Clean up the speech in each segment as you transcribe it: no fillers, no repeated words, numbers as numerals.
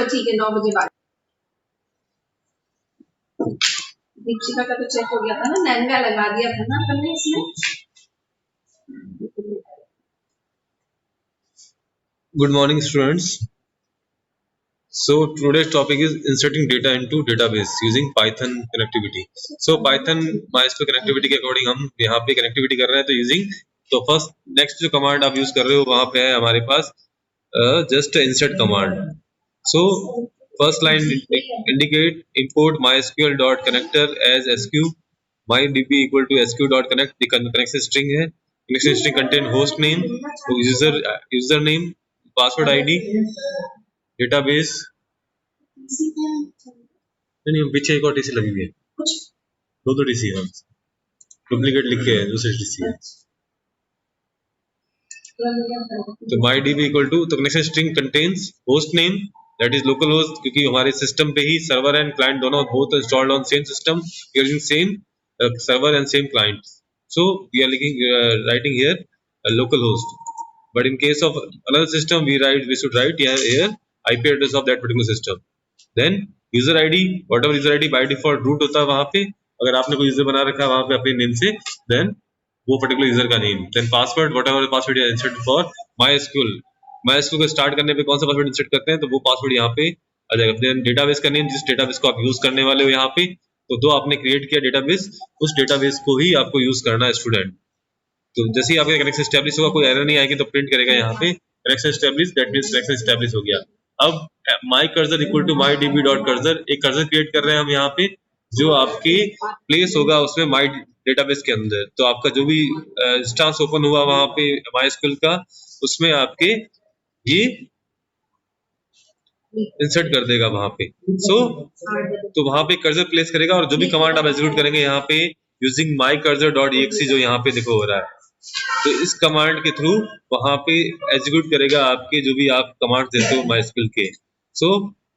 तो ठीक है 9 बजे बाद। दीक्षिका का तो चेक हो गया था ना, लहंगा लगा दिया था ना अपन ने इसमें। Good morning, students. So today's topic is inserting data into database using Python connectivity. So Python MySQL connectivity के अकॉर्डिंग हम यहाँ पे कनेक्टिविटी कर रहे हैं, तो यूजिंग तो फर्स्ट नेक्स्ट जो कमांड आप यूज कर रहे हो वहाँ पे है हमारे पास just insert command. So first line indicate import MySQL dot connector as SQ mydb equal to SQ dot connect. The connection string है, connection string contain host name, username, password ID, database. नहीं पीछे एक और TC लगी हुई है, दो TC है, डुप्लीकेट लिखे हैं दूसरी टीसी है. तो mydb equal to तो connection string contains host name that is local host, क्योंकि हमारे सिस्टम पे ही सर्वर एंड क्लाइंट दोनों both installed on same system using same server and same client. So we are writing here a local host, but in case of another system we should write here IP address of that particular system. Then user ID, whatever user ID by default root होता है वहाँ पे, अगर आपने कोई user बना रखा है वहाँ पे अपने नेम से, then वो पर्टिकुलर यूजर का name. Then password, whatever password you insert for MySQL को स्टार्ट करने पे कौन सा पासवर्ड इंसर्ट करते हैं, तो वो पासवर्ड यहाँ पे आ जाएगा. देन डेटाबेस का नेम, जिस डेटाबेस को आप यूज करने वाले हो यहाँ पे, तो जो आपने क्रिएट किया डेटाबेस, उस डेटाबेस को ही आपको यूज करना है स्टूडेंट. तो जैसे ही आपका कनेक्शन एस्टैब्लिश होगा, कोई एरर नहीं आएगी तो प्रिंट करेगा यहाँ पे connection establish, that means connection establish हो गया. अब my cursor equal to mydb dot cursor, एक कर्सर क्रिएट कर रहे हैं हम यहाँ पे, जो आपके प्लेस होगा उसमें माई डेटाबेस के अंदर. तो आपका जो भी इंस्टेंस ओपन हुआ वहाँ पे MySQL का, उसमें आपके ये इंसर्ट कर देगा वहाँ पे. तो वहाँ पे कर्सर प्लेस करेगा, और जो भी कमांड आप एग्जीक्यूट करेंगे यहाँ पे यूजिंग mycursor.exe जो यहाँ पे देखो हो रहा है, तो इस कमांड के थ्रू वहाँ पे एग्जीक्यूट करेगा आपके जो भी आप कमांड देते हो MySQL के. सो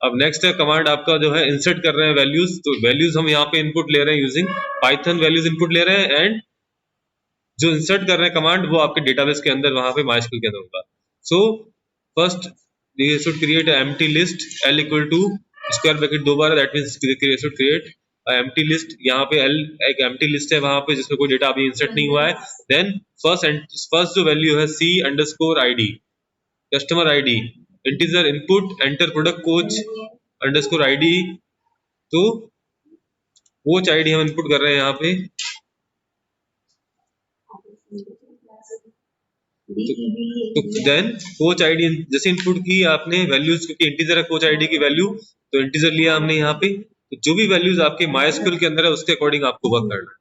अब नेक्स्ट कमांड आपका जो है इंसर्ट कर रहे हैं वैल्यूज. तो वैल्यूज हम यहाँ पे इनपुट ले रहे हैं यूजिंग पाइथन, वैल्यूज इनपुट ले रहे हैं, एंड जो इंसर्ट कर रहे हैं कमांड वो आपके डेटाबेस के अंदर वहाँ पे MySQL के अंदर होगा. So first you should create an empty list L equal to square bracket दो बार, that means you should create a empty list. यहाँ पे L एक empty list है वहाँ पे जिसमें कोई डेटा अभी इंसर्ट नहीं हुआ है. देन फर्स्ट जो वैल्यू है C underscore ID, customer ID, integer input, enter product coach underscore ID. तो कोच ID हम इनपुट कर रहे हैं यहाँ पे. तो देन कोच आईडी जैसे इनपुट की आपने वैल्यूज, क्योंकि इंटीजर है कोच आईडी की वैल्यू, तो इंटीजर लिया हमने यहाँ पे. तो जो भी वैल्यूज आपके MySQL के अंदर है उसके अकॉर्डिंग आपको वर्क करना है.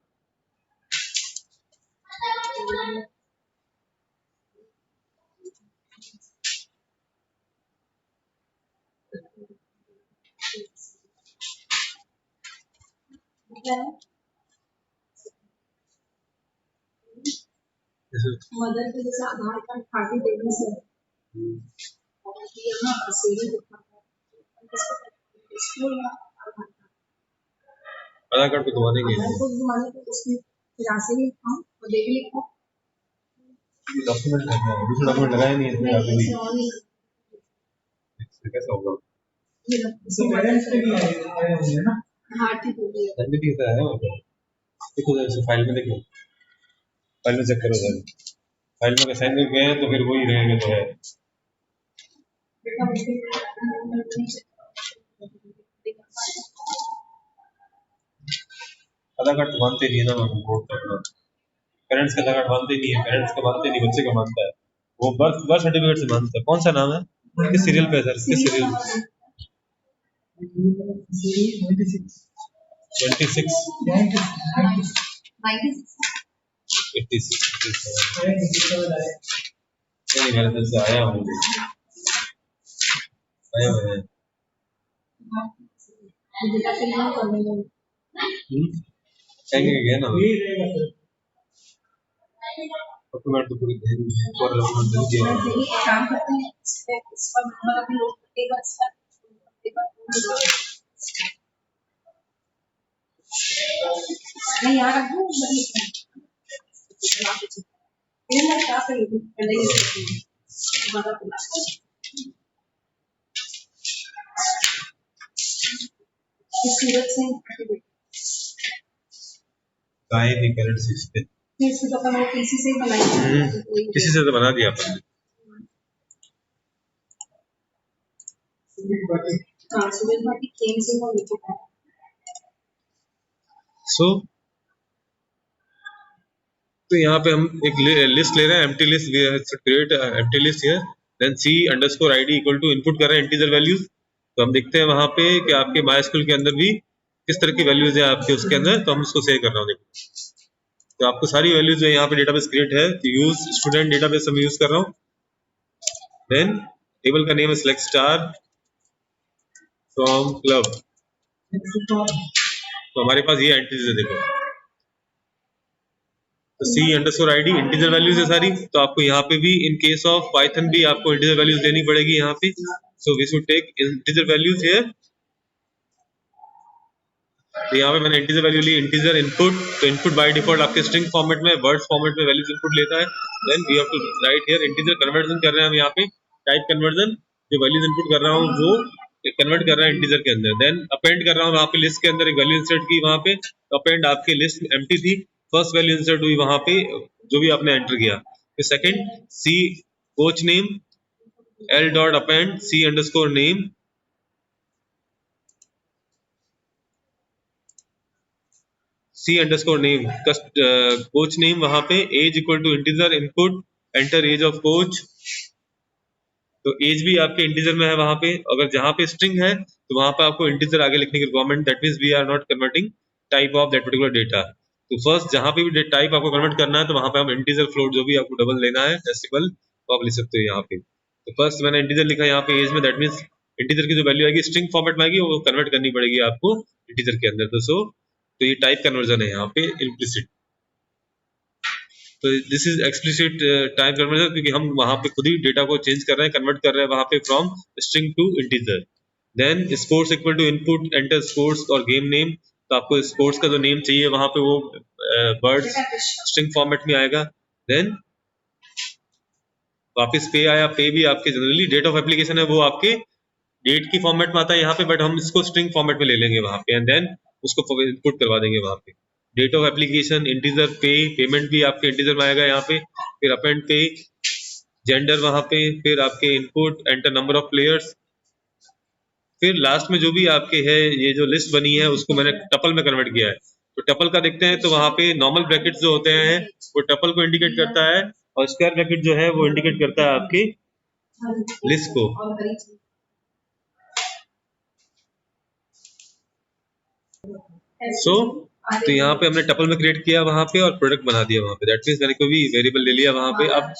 मदर के जैसे आधार कार्ड खाते देने से आधार कार्ड को घुमाने के डॉक्यूमेंट करना है, दूसरा डॉक्यूमेंट लगाया नहीं है इसमें अभी भी, कैसा होगा? पेरेंट्स के भी आए होंगे ना. हां ठीक है, एनडीटी का है वो. देखो जरा फाइल में देखो, फाइल में चेक करो सर, फाइल में साइन में गए हैं तो फिर वही रहेगा जो है. आधार कार्ड तो मानते नहीं है ना, वोट करना पेरेंट्स का आधार कार्ड मानते नहीं है, पेरेंट्स का मानते नहीं, बच्चे का मानता है. वो बर्थ सर्टिफिकेट से मानता है. कौन सा नाम है, किस सीरियल पे है सर, किस सीरियल? 26 नहीं, मेरे दिल से आया हूँ, आया है. कहेंगे गया ना डॉक्यूमेंट तो पूरी दे दी और डॉक्यूमेंट दे दिया. काम करते हैं इस पर नंबर अभी लोड करेगा इसका नहीं यार रख दूं ये मैं क्या करूं पहले ही इस सूरत से काहे नहीं करंट सिस्टम फिर से तो अपन वो पीसी से ही बनाएंगे। किसी से तो बना दिया अपन हाँ, सूरज भाटी केम से वो लिखा है। सो तो यहाँ पे हम एक लिस्ट ले रहे हैं, empty list, we have to create a empty list here, then c underscore id equal to input कर रहे हैं integer values। तो हम देखते हैं वहाँ पे कि आपके MySQL के अंदर भी किस तरह की वैल्यूज है आपके उसके अंदर, तो हम उसको सेव कर रहा हूँ। देखो तो आपको सारी वैल्यूज जो यहाँ पे डेटाबेस क्रिएट है, तो यूज स्टूडेंट डेटाबेस हम यूज कर रहा हूँ। देन टेबल का नेम है select star from club, तो हमारे पास ये एंट्रीज है। देखो तो c underscore id integer values है सारी, तो आपको यहाँ पे भी इन केस ऑफ पाइथन भी आपको इंटीजर वैल्यूज लेनी पड़ेगी यहाँ पे। So we should take integer values here. तो यहाँ पे मैंने इंटीजर वैल्यू ली, इंटीजर इनपुट, तो इनपुट बाय डिफॉल्ट आपके स्ट्रिंग फॉर्मेट में, वर्ड्स फॉर्मेट में वैल्यूज इनपुट लेता है। Then we have to write here integer conversion कर रहे हैं हम यहाँ पे, टाइप कन्वर्जन, जो वैल्यूज इनपुट कर रहा हूँ वो कन्वर्ट कर रहा है इंटीजर के अंदर। देन अपेंड कर रहा हूँ वहाँ पे लिस्ट के अंदर एक वैल्यू इंसर्ट की, वहाँ पे अपेंड आपके लिस्ट एम्प्टी थी, फर्स्ट वैल्यू इंसर्ट हुई वहाँ पे जो भी आपने एंटर किया। फिर second C coach name L dot append C underscore name, C underscore name coach name, वहां पे age equal to integer input enter age of coach, तो एज भी आपके इंटीजर में है वहां पे। अगर जहां पे स्ट्रिंग है तो वहां पे आपको इंटीजर आगे लिखने की requirement, that means we are not converting type of that particular data. तो फर्स्ट जहां पे भी टाइप आपको कन्वर्ट करना है तो वहां पे हम इंटीजर फ्लोट जो भी आपको डबल लेना है डेसिमल वो आप लिख सकते हो यहाँ पे। तो फर्स्ट मैंने इंटीजर लिखा यहाँ पे एज में, दैट मींस इंटीजर की जो वैल्यू आएगी स्ट्रिंग फॉर्मेट में आएगी वो कन्वर्ट करनी पड़ेगी आपको इंटीजर के अंदर। तो ये टाइप कन्वर्जन है यहाँ पे इम्प्लिसिट। तो this is explicit type conversion, क्योंकि हम वहां पे खुद ही डेटा को चेंज कर रहे हैं, कन्वर्ट कर रहे हैं वहां पे from string to integer. Then sports equal to input enter sports और गेम नेम, तो आपको स्पोर्ट्स का जो नेम चाहिए वहां पे वो वर्ड्स स्ट्रिंग फॉर्मेट में आएगा। देन वापस पे आया, पे भी आपके जनरली डेट ऑफ एप्लीकेशन है वो आपके डेट की फॉर्मेट में आता है यहाँ पे, बट हम इसको स्ट्रिंग फॉर्मेट में ले लेंगे वहां पे, एंड देन उसको इनपुट करवा देंगे वहां पे। डेट ऑफ एप्लीकेशन इंटीजर, पे पेमेंट भी आपके इंटीजर में आएगा यहाँ पे, फिर अपेंड पे जेंडर वहां पे, फिर आपके input enter number of players, फिर लास्ट में जो भी आपके है ये जो लिस्ट बनी है उसको मैंने टपल में कन्वर्ट किया है। तो टपल का देखते हैं, तो वहां पे नॉर्मल ब्रैकेट्स जो होते हैं वो टपल को इंडिकेट करता है, और स्क्वायर ब्रैकेट जो है वो इंडिकेट करता है आपकी लिस्ट को। सो तो यहाँ पे हमने टपल में क्रिएट किया वहां पे और प्रोडक्ट बना दिया वहां पे, दैट मींस मैंने कोई भी वेरिएबल ले लिया वहां पे। अब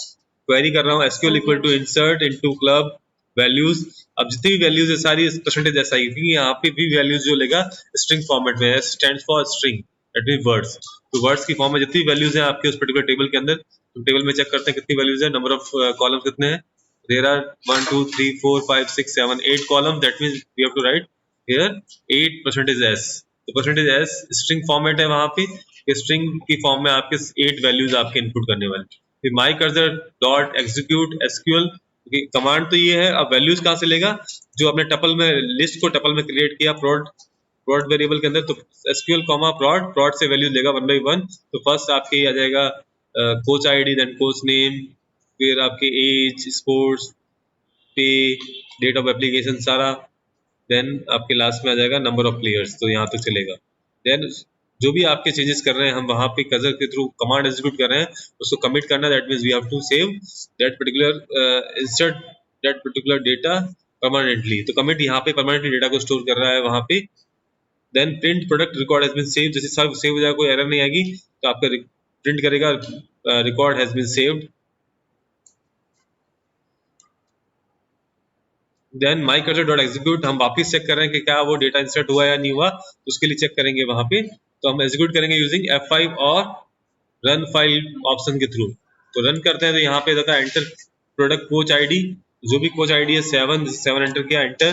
क्वेरी कर रहा हूँ SQL equal to insert into club values, अब जितनी भी वैल्यूज है सारी परसेंटेज ऐसा ही, क्योंकि यहाँ पे भी वैल्यूज जो लेगा स्ट्रिंग फॉर्मेट में, S stands for string that means words, तो वर्ड्स की फॉर्म में जितनी वैल्यूज है आपके उस पर्टिकुलर टेबल के अंदर, तो टेबल में चेक करते हैं कितनी वैल्यूज है, नंबर ऑफ कॉलम्स कितने हैं, there are 1 2 3 4 5 6 7 8 column, that means we have to write here 8% s, तो परसेंटेज एस स्ट्रिंग फॉर्मेट है वहां पे, स्ट्रिंग की फॉर्म में आपके 8 वैल्यूज आपके इनपुट करने वाले। फिर माई cursor dot execute SQL, command तो ये है, अब वैल्यूज कहाँ से लेगा, जो आपने टपल में लिस्ट को टपल में क्रिएट किया प्रोड वेरिएबल के अंदर, तो एसक्यूएल कॉमा प्रोड से वैल्यूज लेगा 1 by 1। तो फर्स्ट आपके ये आ जाएगा coach ID, then coach name, फिर आपके एज, स्पोर्ट्स, पे, डेट ऑफ एप्लीकेशन सारा, देन आपके लास्ट में आ जाएगा नंबर ऑफ प्लेयर्स, तो यहाँ तक चलेगा। देन जो भी आपके चेंजेस कर रहे हैं हम वहां पे कर्सर के थ्रू कमांड एग्जीक्यूट कर रहे हैं, उसको कमिट करना, that means we have to save that particular insert that particular data permanently, तो कमिट यहाँ पे परमानेंटली डेटा को स्टोर कर रहा है वहां पे। Then print product record has been save, जैसे सब सेव हो जाएगा कोई एरर नहीं आएगी, तो आपका प्रिंट करेगा record has been saved. Then my cursor dot execute, हम वापस चेक कर रहे हैं कि क्या वो डेटा इंसर्ट हुआ या नहीं हुआ, तो उसके लिए चेक करेंगे वहां पे, तो हम एग्जीक्यूट करेंगे यूजिंग F5 और रन फाइल ऑप्शन के थ्रू। तो रन करते हैं तो यहाँ पे जाता है एंटर प्रोडक्ट कोच आईडी, जो भी कोच आईडी है 7 एंटर किया, एंटर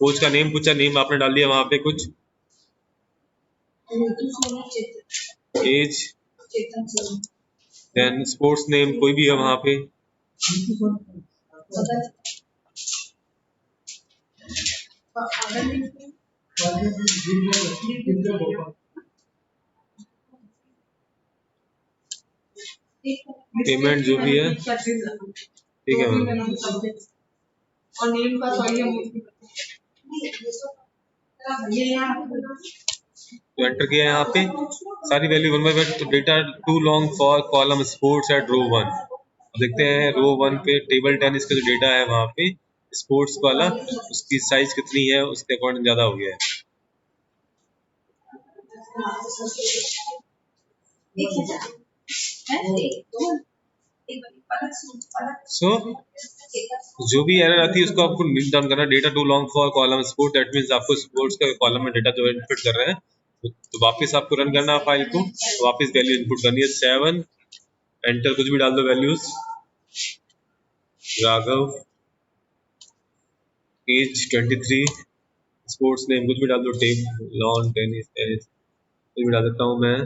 कोच का नेम पूछा, नेम आपने डाल दिया वहां पे कुछ, एज, देन स्पोर्ट्स नेम कोई भी है वहां पे, पेमेंट जो भी है ठीक है मैम। और नेम का सॉरी हम तो एंटर किया यहाँ पे सारी वैल्यू वन बाय वन। तो data too long for column sports at row one. देखते हैं रो वन पे टेबल टेनिस का जो डेटा है वहाँ पे स्पोर्ट्स वाला उसकी साइज कितनी है उसके अकॉर्डिंग ज्यादा हो गया है। सो जो भी एरर आती है उसको आपको नीट डाउन करना। Data too long for column sports, that means आपको स्पोर्ट्स का कॉलम में डेटा जो इनपुट कर रहे हैं तो वापस आपको रन करना है फाइल को, तो वापस वैल्यू इनपुट करनी है 7 एंटर कुछ भी डाल दो values. Raghav age 23 sports name कुछ भी डाल दो, लॉन टेनिस कुछ भी डाल देता हूँ मैं।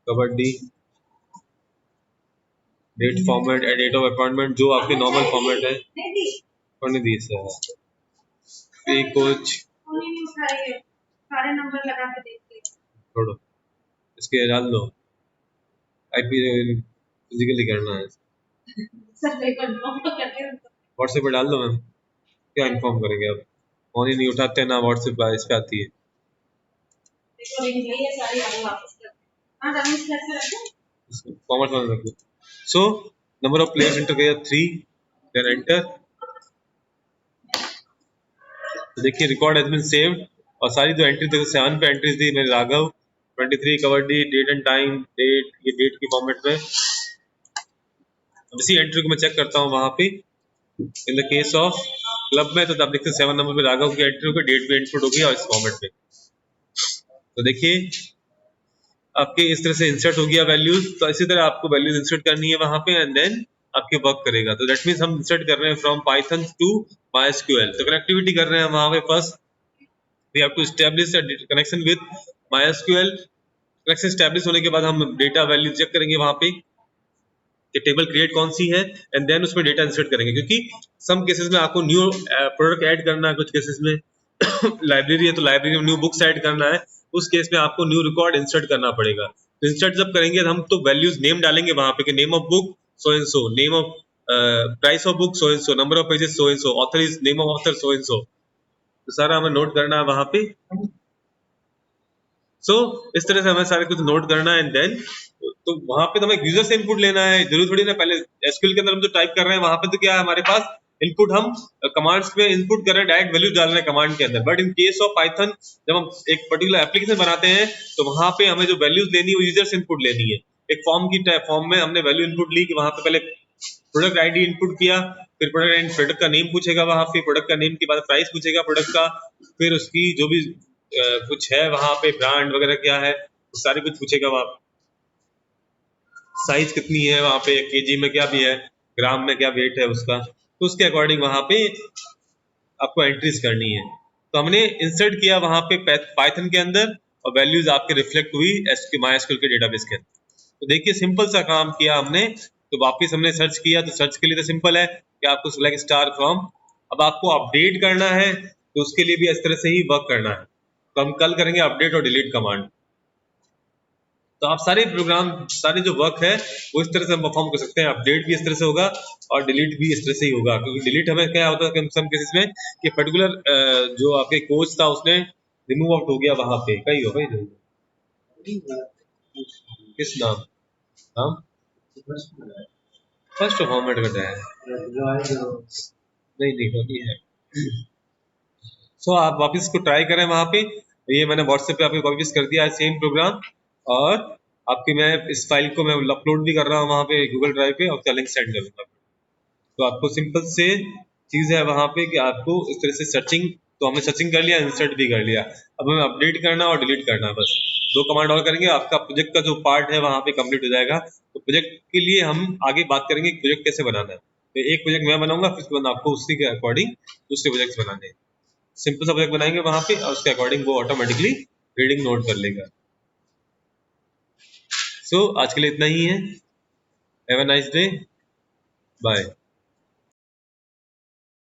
Kabaddi date format and date of appointment जो आपके नॉर्मल फॉर्मेट है पढ़ने दी से है। कोच सारे नंबर लगा के देखते छोड़ो इसके डाल दो आईपी फिजिकली करना है सर पेपर ड्रॉप तो करते हैं व्हाट्सएप पे डाल दो मैम। क्या इन्फॉर्म करेंगे आप, फोन ही नहीं उठाते ना व्हाट्सएप इस पे आती है। देखो लिंक नहीं है सारी आगे वापस कर हां रमेश कैसे रखो कॉमर्स में रख दो। So number of players enter किया 3 देन एंटर। तो देखिए रिकॉर्ड हैज बीन सेव्ड और सारी जो एंट्री देखो 7 पे एंट्रीज थी मेरे Raghav 23 kabaddi date and time date ये डेट की फॉर्मेट में। अब इसी एंट्री को मैं चेक करता हूँ वहां पे in the case of club में तो आप देखते हैं 7 नंबर पे राघव की एंट्री होगी डेट भी इनपुट होगी और इस फॉर्मेट में। तो देखिए आपके इस तरह से इंसर्ट हो गया वैल्यूज। तो इसी तरह आपको वैल्यूज इंसर्ट करनी है वहां पे एंड देन आपके वर्क करेगा। तो दैट मींस हम इंसर्ट कर रहे हैं फ्रॉम पाइथन टू MySQL। तो कनेक्टिविटी कर रहे हैं वहां पे first we have to establish a connection with MySQL। Connection establish होने के बाद हम डेटा वैल्यू चेक करेंगे वहां पे कि टेबल क्रिएट कौन सी है एंड देन उसमें डेटा इंसर्ट करेंगे क्योंकि सम केसेस में आपको न्यू प्रोडक्ट ऐड करना है, कुछ केसेस में लाइब्रेरी है तो लाइब्रेरी में न्यू बुक्स ऐड करना है, उस केस में आपको न्यू रिकॉर्ड इंसर्ट करना पड़ेगा। तो इंसर्ट जब करेंगे हम तो वैल्यूज नेम डालेंगे वहां पे कि name of book so and so, name of price of book so and so, number of pages so and so, author is name of author so and so. तो सारा हमें नोट करना है वहां पे। सो इस तरह से हमें सारे कुछ नोट करना है एंड देन तो वहां पे तो हमें यूजर से इनपुट लेना है, जरूरी थोड़ी ना पहले एसक्यूएल के अंदर हम जो टाइप कर रहे हैं वहां पे तो क्या है हमारे पास इनपुट हम कमांड्स में इनपुट कर रहे हैं, डायरेक्ट वैल्यू डाल रहे हैं कमांड के अंदर। But in case of Python जब हम एक पर्टिकुलर एप्लीकेशन बनाते हैं तो वहां पे हमें जो वैल्यूज लेनी है वो यूजर से इनपुट लेनी है। एक फॉर्म की फॉर्म में हमने वैल्यू इनपुट ली कि वहां पे पहले प्रोडक्ट आईडी इनपुट किया, फिर प्रोडक्ट का नेम पूछेगा वहां पे, प्रोडक्ट का नेम के बाद प्राइस पूछेगा प्रोडक्ट का, फिर उसकी जो भी कुछ है वहां पे ब्रांड वगैरह क्या है वो सारे कुछ पूछेगा वहां, साइज कितनी है वहां पे, केजी में क्या भी है, ग्राम में क्या वेट है उसका, तो उसके अकॉर्डिंग वहां पे आपको एंट्रीज करनी है। तो हमने इंसर्ट किया वहां पे पाइथन के अंदर और वैल्यूज आपके रिफ्लेक्ट हुई MySQL के डेटाबेस के अंदर। तो देखिए सिंपल सा काम किया हमने। तो वापस हमने सर्च किया तो सर्च के लिए तो सिंपल है कि आपको सिलेक्ट स्टार फ्रॉम। अब आपको अपडेट करना है तो उसके लिए भी इस तरह से ही वर्क करना है। तो हम कल करेंगे अपडेट और डिलीट कमांड। तो आप सारे प्रोग्राम सारे जो वर्क है वो इस तरह से हम परफॉर्म कर सकते हैं। अपडेट भी इस तरह से होगा और डिलीट भी इस तरह से ही होगा, क्योंकि डिलीट हमें क्या होता है सम केसेस में कि पर्टिकुलर जो आपके कोच था उसने रिमूव आउट हो गया वहां पे कहीं हो भाई किस नाम नाम फर्स्ट फॉर्मेट का है नहीं होती है। सो आप वापस इसको ट्राई करें वहां पे। ये मैंने व्हाट्सएप पे आपको वापस कर दिया है सेम प्रोग्राम और आपकी मैं इस फाइल को मैं अपलोड भी कर रहा हूँ वहां पे गूगल ड्राइव पे और लिंक सेंड कर दूंगा। तो आपको सिंपल से चीज है वहां पे कि आपको इस तरह से सर्चिंग, तो हमने सर्चिंग कर लिया इंसर्ट भी कर लिया, अब हमें अपडेट करना और डिलीट करना, बस 2 कमांड और करेंगे आपका प्रोजेक्ट का जो पार्ट है वहां पे कंप्लीट हो जाएगा। तो प्रोजेक्ट के लिए हम आगे बात करेंगे प्रोजेक्ट कैसे बनाना है। तो एक प्रोजेक्ट मैं बनाऊंगा फिर उसके बाद आपको उसी के अकॉर्डिंग दूसरे प्रोजेक्ट बनाने हैं। सिंपल सा प्रोजेक्ट बनाएंगे वहां पे और उसके अकॉर्डिंग वो ऑटोमेटिकली रीडिंग नोट कर लेगा। सो आज के लिए इतना ही है। Have a nice day, bye.